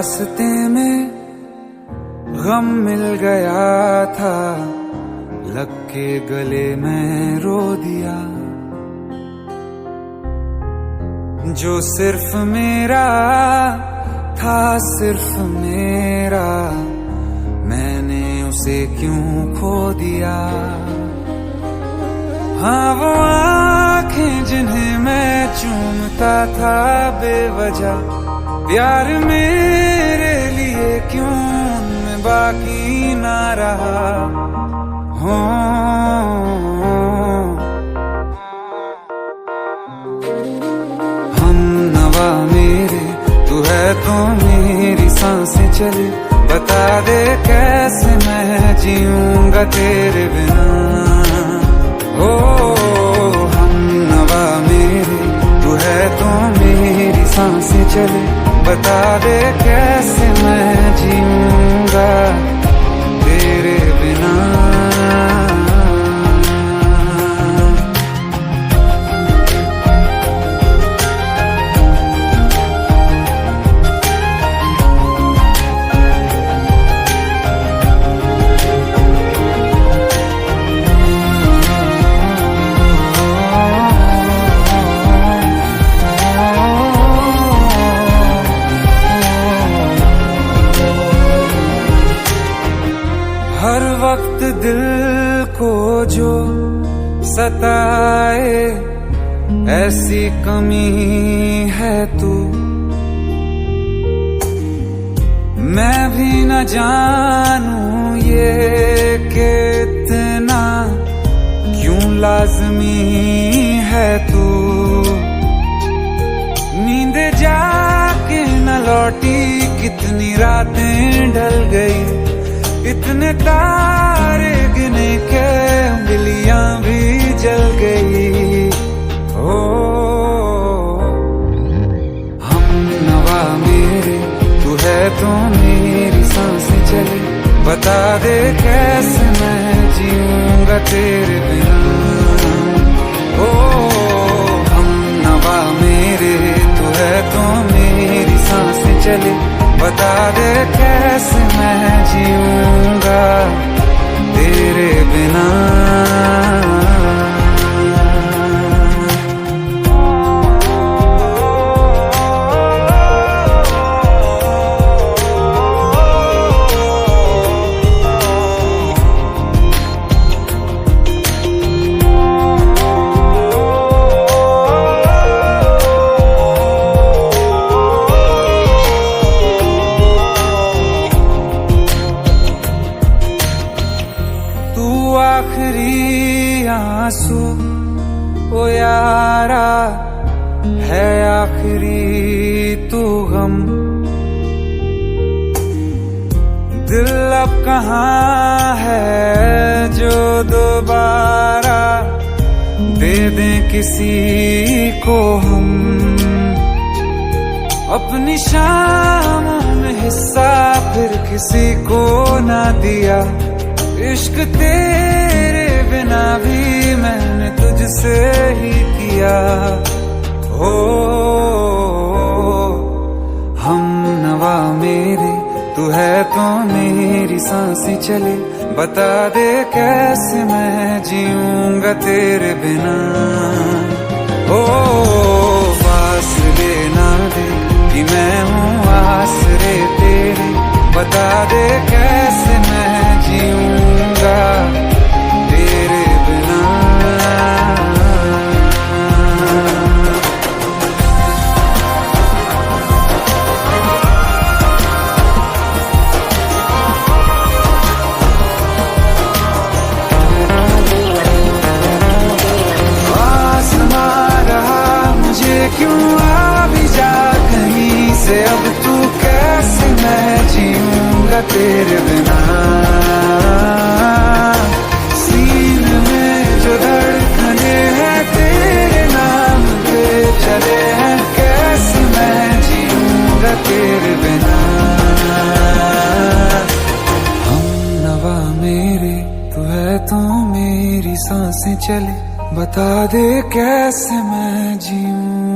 रास्ते में गम मिल गया था, लग के गले में रो दिया। जो सिर्फ मेरा था, सिर्फ मेरा, मैंने उसे क्यों खो दिया। हाँ वो आंखें जिन्हें मैं चूमता था बेवजह, प्यार मेरे लिए क्यों उनमें बाकी ना रहा। हो हम नवा मेरे, तू है तो मेरी सांसें चले। बता दे कैसे मैं जीऊंगा तेरे बिना। ओ हम नवा मेरे, तू है तो मेरी सांसें चले। बता दे कैसे मैं जीऊंगा तेरे बिना। हर वक्त दिल को जो सताए, ऐसी कमी है तू। मैं भी न जानूं ये कि इतना क्यों लाज़मी है तू। नींद जाके न लौटी, कितनी रातें ढल गई। इतने तारे गिने के उंगलियां भी जल गई। ओ हम नवा मेरे, तू है तो मेरी सांसें चले। बता दे कैसे मैं जीऊंगा तेरे बिना। ओ हम नवा मेरे, तू है तो मेरी सांसें चले। बता दे कैसे मैं जीऊंगा तेरे बिना। आखिरी आंसू ओ यारा है, आखिरी तू गम। दिल अब कहाँ है जो दोबारा दे दें किसी को हम। अपनी शामों में हिस्सा फिर किसी को ना दिया। इश्क तेरे बिना भी मैंने तुझसे ही किया। हो हम नवा मेरे, तू है तो मेरी सांसें चले। बता दे कैसे मैं जीऊंगा तेरे बिना। ओ फासले ना दे कि मैं हूँ आसरे तेरे। बता दे कैसे मैं जीऊंगा तेरे बिना। आसमां रहा मुझे क्यों आ भी जा कहीं से। अब तू कैसे मैं जीऊंगा तेरे बिना। सीने में जो धड़कने हैं तेरे नाम पे चले हैं, कैसे मैं जीऊंगा तेरे बिना। हम नवा मेरे, तू है तो मेरी सांसें चले। बता दे कैसे मैं जीऊं।